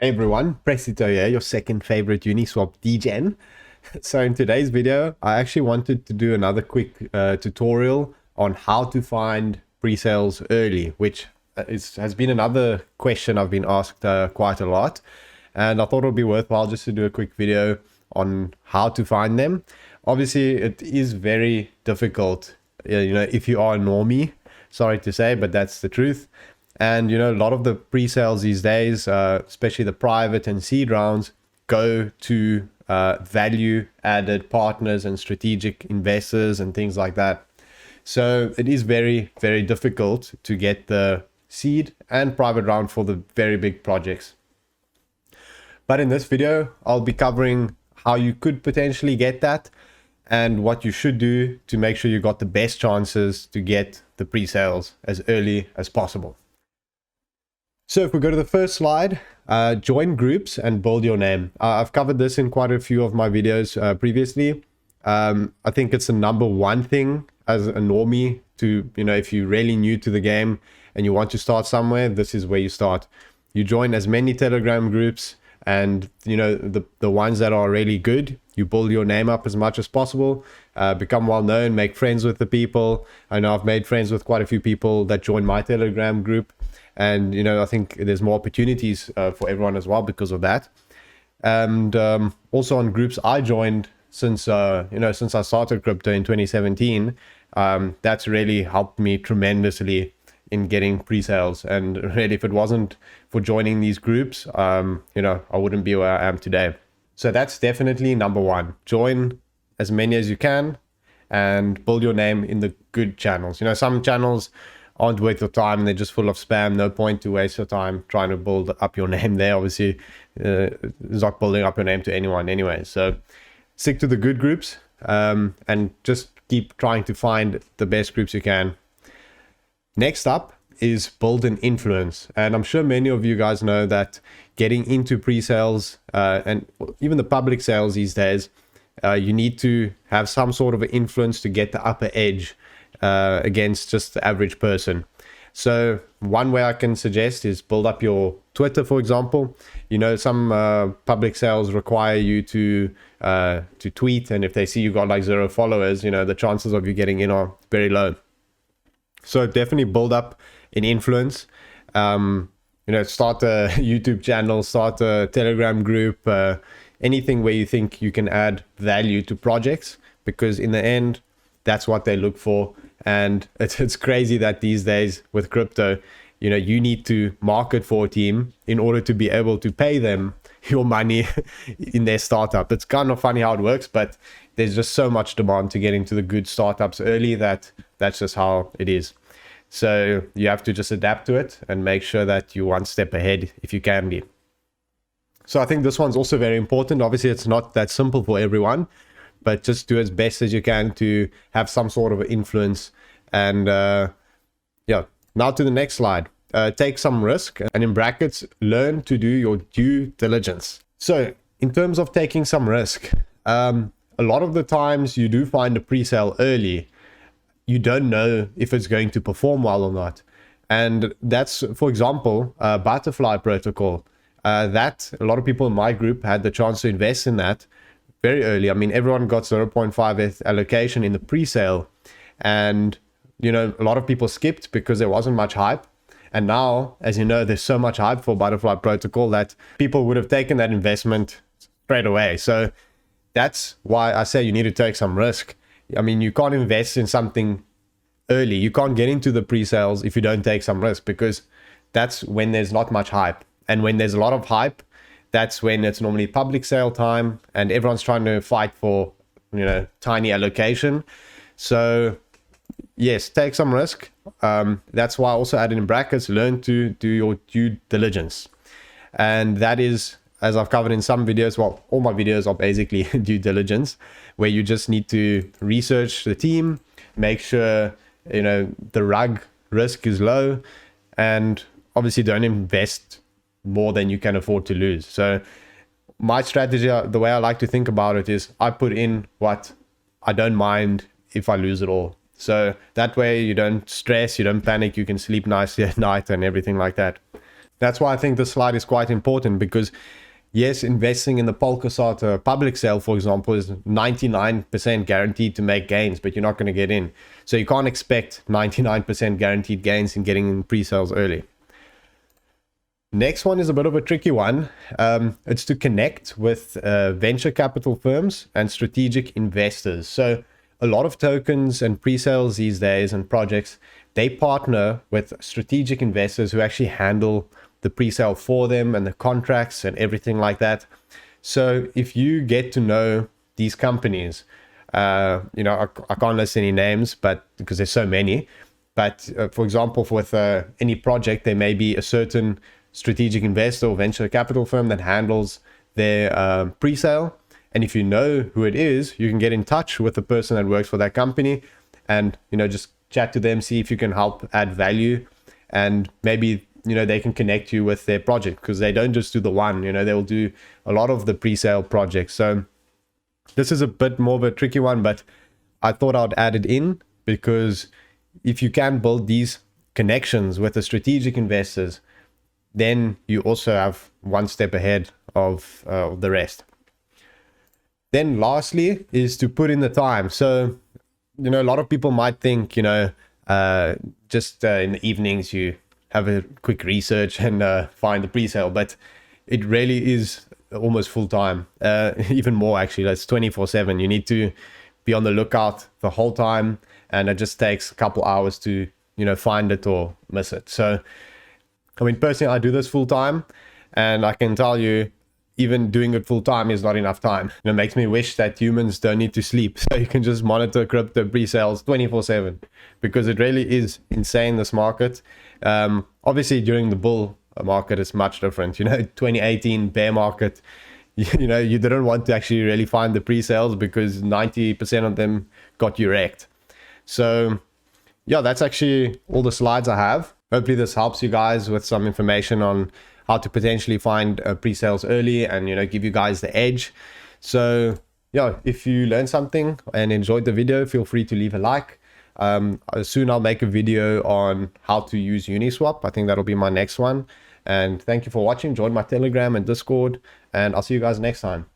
Hey everyone, Presito here, your second favorite Uniswap degen. So in today's video, I actually wanted to do another quick tutorial on how to find pre-sales early, which has been another question I've been asked quite a lot. And I thought it would be worthwhile just to do a quick video on how to find them. Obviously, it is very difficult, if you are a normie, sorry to say, but that's the truth. And, a lot of the pre-sales these days, especially the private and seed rounds, go to value-added partners and strategic investors and things like that. So it is very, very difficult to get the seed and private round for the very big projects. But in this video, I'll be covering how you could potentially get that and what you should do to make sure you got the best chances to get the pre-sales as early as possible. So if we go to the first slide, join groups and build your name. I've covered this in quite a few of my videos previously. I think it's the number one thing as a normie to, if you're really new to the game and you want to start somewhere, this is where you start. You join as many Telegram groups and, the ones that are really good, you build your name up as much as possible, become well known, make friends with the people. I know I've made friends with quite a few people that join my Telegram group. And, I think there's more opportunities for everyone as well because of that. And also on groups I joined since I started crypto in 2017, that's really helped me tremendously in getting pre-sales. And really, if it wasn't for joining these groups, I wouldn't be where I am today. So that's definitely number one. Join as many as you can and build your name in the good channels. Some channels aren't worth your time and they're just full of spam. No point to waste your time trying to build up your name there. Obviously, it's not building up your name to anyone anyway. So stick to the good groups and just keep trying to find the best groups you can. Next up is build an influence. And I'm sure many of you guys know that getting into pre-sales and even the public sales these days, you need to have some sort of an influence to get the upper edge against just the average person. So one way I can suggest is build up your Twitter, for example. Some public sales require you to tweet, and if they see you got like 0 followers, the chances of you getting in are very low. So definitely build up an influence. Start a YouTube channel, start a Telegram group, anything where you think you can add value to projects, because in the end, that's what they look for. And it's crazy that these days with crypto, you need to market for a team in order to be able to pay them your money in their startup. It's kind of funny how it works, but there's just so much demand to get into the good startups early that's just how it is. So you have to just adapt to it and make sure that you're one step ahead if you can be. So I think this one's also very important. Obviously, it's not that simple for everyone, but just do as best as you can to have some sort of influence. And now to the next slide. Take some risk, and in brackets, learn to do your due diligence. So in terms of taking some risk, a lot of the times you do find a pre-sale early. You don't know if it's going to perform well or not. And that's, for example, Butterfly protocol. That a lot of people in my group had the chance to invest in that very early. I mean, everyone got 0.5 allocation in the pre-sale, and a lot of people skipped because there wasn't much hype. And now, as you know, there's so much hype for Butterfly protocol that people would have taken that investment straight away. So that's why I say you need to take some risk. I mean, you can't invest in something early. You can't get into the pre-sales if you don't take some risk, because that's when there's not much hype. And when there's a lot of hype, that's when it's normally public sale time and everyone's trying to fight for, tiny allocation. So yes, take some risk. That's why I also added in brackets, learn to do your due diligence. And that is, as I've covered in some videos, well, all my videos are basically due diligence, where you just need to research the team, make sure, the rug risk is low, and obviously don't invest more than you can afford to lose. So my strategy, the way I like to think about it is I put in what I don't mind if I lose it all. So that way you don't stress, you don't panic, you can sleep nicely at night and everything like that. That's why I think this slide is quite important, because yes, investing in the Polkasot public sale, for example, is 99% guaranteed to make gains, but you're not going to get in. So you can't expect 99% guaranteed gains in getting in pre-sales early. Next one is a bit of a tricky one. It's to connect with venture capital firms and strategic investors. So a lot of tokens and pre-sales these days and projects, they partner with strategic investors who actually handle the pre-sale for them and the contracts and everything like that. So if you get to know these companies, I can't list any names, but because there's so many, but for example, with any project, there may be a certain strategic investor or venture capital firm that handles their pre-sale. And if you know who it is, you can get in touch with the person that works for that company and, just chat to them, see if you can help add value, and maybe, they can connect you with their project, because they don't just do the one, they'll do a lot of the pre-sale projects. So this is a bit more of a tricky one, but I thought I'd add it in, because if you can build these connections with the strategic investors, then you also have one step ahead of the rest. Then lastly is to put in the time. So, a lot of people might think, just in the evenings you have a quick research and find the pre-sale, but it really is almost full time, even more actually. That's 24/7. You need to be on the lookout the whole time, and it just takes a couple hours to, find it or miss it. So, personally, I do this full time, and I can tell you, even doing it full time is not enough time. It makes me wish that humans don't need to sleep, so you can just monitor crypto pre-sales 24/7, because it really is insane, this market. Obviously during the bull market it's much different. 2018 bear market, you didn't want to actually really find the pre-sales, because 90% of them got you wrecked. So yeah, that's actually all the slides I have. Hopefully this helps you guys with some information on how to potentially find pre-sales early and, give you guys the edge. So yeah, if you learned something and enjoyed the video, feel free to leave a like. Soon I'll make a video on how to use Uniswap. I think that'll be my next one. And thank you for watching. Join my Telegram and Discord, and I'll see you guys next time.